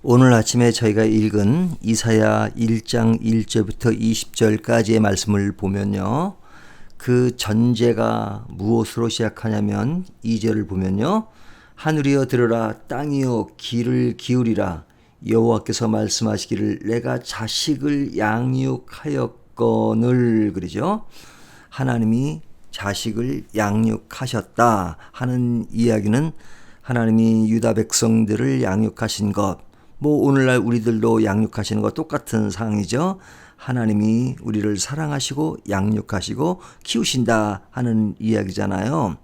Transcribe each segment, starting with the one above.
오늘 아침에 저희가 읽은 이사야 1장 1절부터 20절까지의 말씀을 보면요. 그 전제가 무엇으로 시작하냐면 2절을 보면요. 하늘이여 들으라, 땅이여 귀를 기울이라. 여호와께서 말씀하시기를 내가 자식을 양육하였거늘. 그러죠. 하나님이 자식을 양육하셨다 하는 이야기는 하나님이 유다 백성들을 양육하신 것, 오늘날 우리들도 양육하시는 것 똑같은 상황이죠. 하나님이 우리를 사랑하시고 양육하시고 키우신다 하는 이야기잖아요.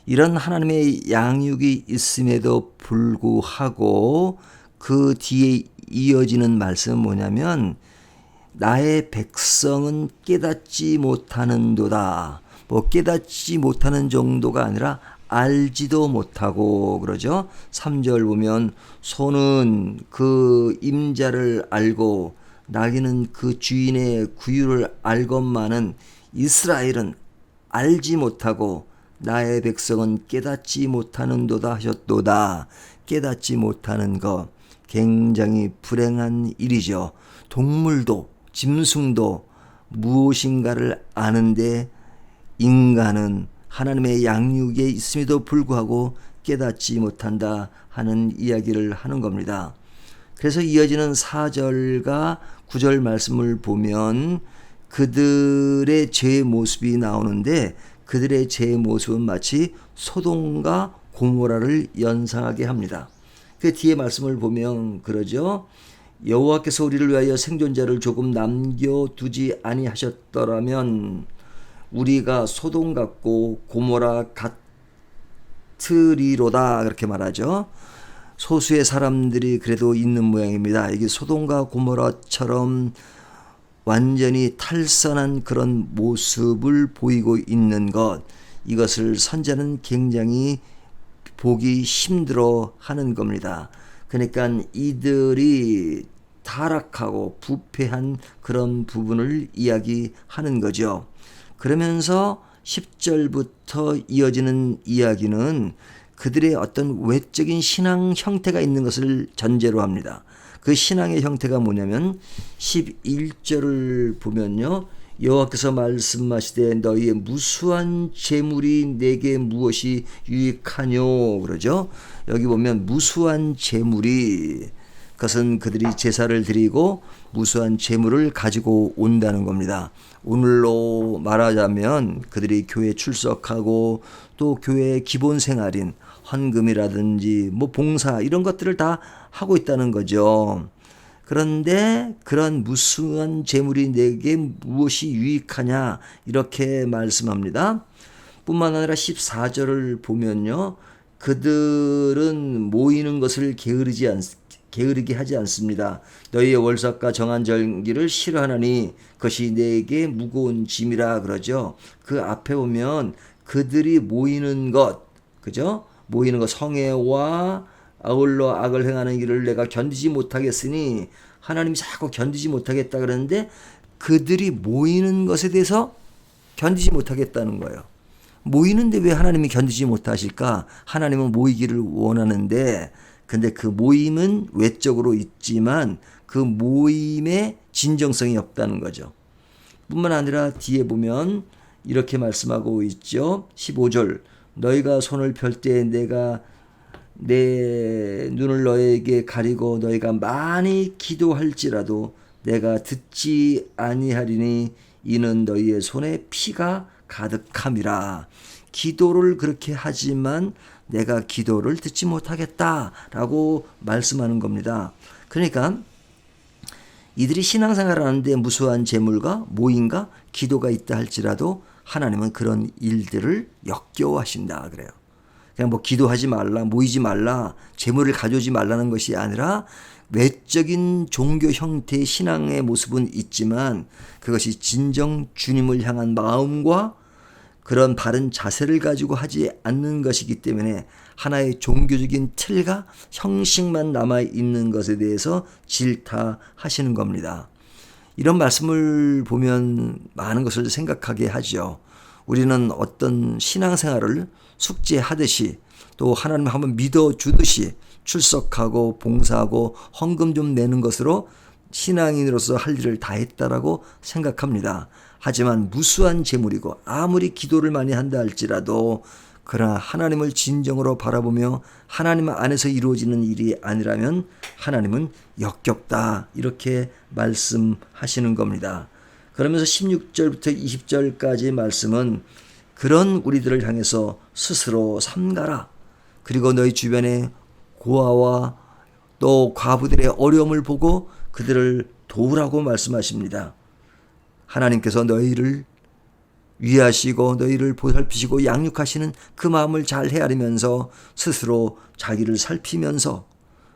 이런 하나님의 양육이 있음에도 불구하고 그 뒤에 이어지는 말씀은 뭐냐면 나의 백성은 깨닫지 못하는도다. 깨닫지 못하는 정도가 아니라 알지도 못하고 그러죠. 3절 보면 소는 그 임자를 알고 나귀는 그 주인의 구유를 알건만은 이스라엘은 알지 못하고 나의 백성은 깨닫지 못하는도다 하셨도다. 깨닫지 못하는 것 굉장히 불행한 일이죠. 동물도 짐승도 무엇인가를 아는데 인간은 하나님의 양육에 있음에도 불구하고 깨닫지 못한다 하는 이야기를 하는 겁니다. 그래서 이어지는 4절과 9절 말씀을 보면 그들의 죄의 모습이 나오는데 그들의 죄의 모습은 마치 소돔과 고모라를 연상하게 합니다. 그 뒤에 말씀을 보면 그러죠. 여호와께서 우리를 위하여 생존자를 조금 남겨두지 아니하셨더라면 우리가 소돔 같고 고모라 같으리로다 그렇게 말하죠. 소수의 사람들이 그래도 있는 모양입니다. 이게 소돔과 고모라처럼 완전히 탈선한 그런 모습을 보이고 있는 것, 이것을 선자는 굉장히 보기 힘들어 하는 겁니다. 그러니까 이들이 타락하고 부패한 그런 부분을 이야기하는 거죠. 그러면서 10절부터 이어지는 이야기는 그들의 어떤 외적인 신앙 형태가 있는 것을 전제로 합니다. 그 신앙의 형태가 뭐냐면 11절을 보면요. 여호와께서 말씀하시되 너희의 무수한 재물이 내게 무엇이 유익하뇨 그러죠. 여기 보면 무수한 재물이, 그것은 그들이 제사를 드리고 무수한 재물을 가지고 온다는 겁니다. 오늘로 말하자면 그들이 교회 출석하고 또 교회의 기본 생활인 헌금이라든지 봉사 이런 것들을 다 하고 있다는 거죠. 그런데 그런 무수한 재물이 내게 무엇이 유익하냐 이렇게 말씀합니다. 뿐만 아니라 14절을 보면요. 그들은 모이는 것을 게으르게 하지 않습니다. 너희의 월삭과 정한 절기를 싫어하나니 그것이 내게 무거운 짐이라 그러죠. 그 앞에 보면 그들이 모이는 것, 그죠? 모이는 것, 성애와 아울러 악을 행하는 일을 내가 견디지 못하겠으니 하나님이 자꾸 견디지 못하겠다 그러는데 그들이 모이는 것에 대해서 견디지 못하겠다는 거예요. 모이는데 왜 하나님이 견디지 못하실까? 하나님은 모이기를 원하는데 근데 그 모임은 외적으로 있지만 그 모임에 진정성이 없다는 거죠. 뿐만 아니라 뒤에 보면 이렇게 말씀하고 있죠. 15절 너희가 손을 펼 때 내가 내 눈을 너에게 가리고 너희가 많이 기도할지라도 내가 듣지 아니하리니 이는 너희의 손에 피가 가득함이라. 기도를 그렇게 하지만 내가 기도를 듣지 못하겠다라고 말씀하는 겁니다. 그러니까 이들이 신앙생활을 하는데 무수한 재물과 모임과 기도가 있다 할지라도 하나님은 그런 일들을 역겨워하신다 그래요. 그냥 기도하지 말라, 모이지 말라, 재물을 가져오지 말라는 것이 아니라 외적인 종교 형태의 신앙의 모습은 있지만 그것이 진정 주님을 향한 마음과 그런 바른 자세를 가지고 하지 않는 것이기 때문에 하나의 종교적인 틀과 형식만 남아있는 것에 대해서 질타하시는 겁니다. 이런 말씀을 보면 많은 것을 생각하게 하죠. 우리는 어떤 신앙생활을 숙제하듯이 또 하나님 한번 믿어주듯이 출석하고 봉사하고 헌금 좀 내는 것으로 신앙인으로서 할 일을 다 했다라고 생각합니다. 하지만 무수한 재물이고 아무리 기도를 많이 한다 할지라도 그러나 하나님을 진정으로 바라보며 하나님 안에서 이루어지는 일이 아니라면 하나님은 역겹다, 이렇게 말씀하시는 겁니다. 그러면서 16절부터 20절까지 말씀은 그런 우리들을 향해서 스스로 삼가라. 그리고 너희 주변에 고아와 또 과부들의 어려움을 보고 그들을 도우라고 말씀하십니다. 하나님께서 너희를 위하시고 너희를 보살피시고 양육하시는 그 마음을 잘 헤아리면서 스스로 자기를 살피면서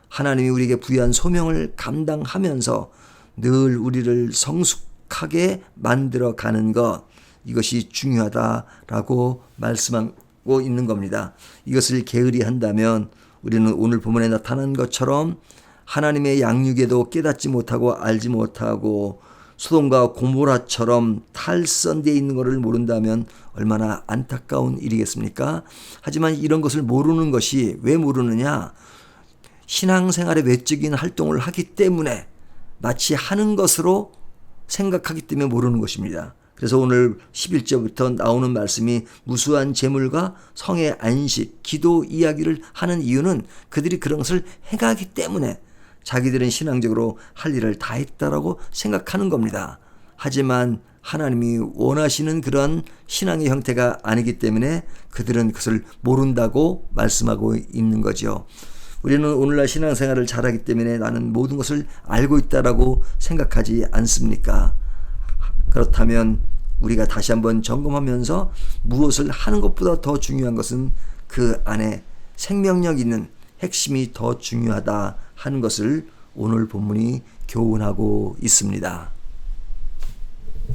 하나님이 우리에게 부여한 소명을 감당하면서 늘 우리를 성숙하게 만들어 가는 것, 이것이 중요하다라고 말씀하고 있는 겁니다. 이것을 게으리 한다면 우리는 오늘 본문에 나타난 것처럼 하나님의 양육에도 깨닫지 못하고 알지 못하고 소돔과 고모라처럼 탈선되어 있는 것을 모른다면 얼마나 안타까운 일이겠습니까? 하지만 이런 것을 모르는 것이 왜 모르느냐? 신앙생활의 외적인 활동을 하기 때문에 마치 하는 것으로 생각하기 때문에 모르는 것입니다. 그래서 오늘 11절부터 나오는 말씀이 무수한 재물과 성의 안식, 기도 이야기를 하는 이유는 그들이 그런 것을 행하기 때문에 자기들은 신앙적으로 할 일을 다 했다라고 생각하는 겁니다. 하지만 하나님이 원하시는 그런 신앙의 형태가 아니기 때문에 그들은 그것을 모른다고 말씀하고 있는 거죠. 우리는 오늘날 신앙생활을 잘하기 때문에 나는 모든 것을 알고 있다라고 생각하지 않습니까? 그렇다면 우리가 다시 한번 점검하면서 무엇을 하는 것보다 더 중요한 것은 그 안에 생명력 있는 핵심이 더 중요하다 하는 것을 오늘 본문이 교훈하고 있습니다.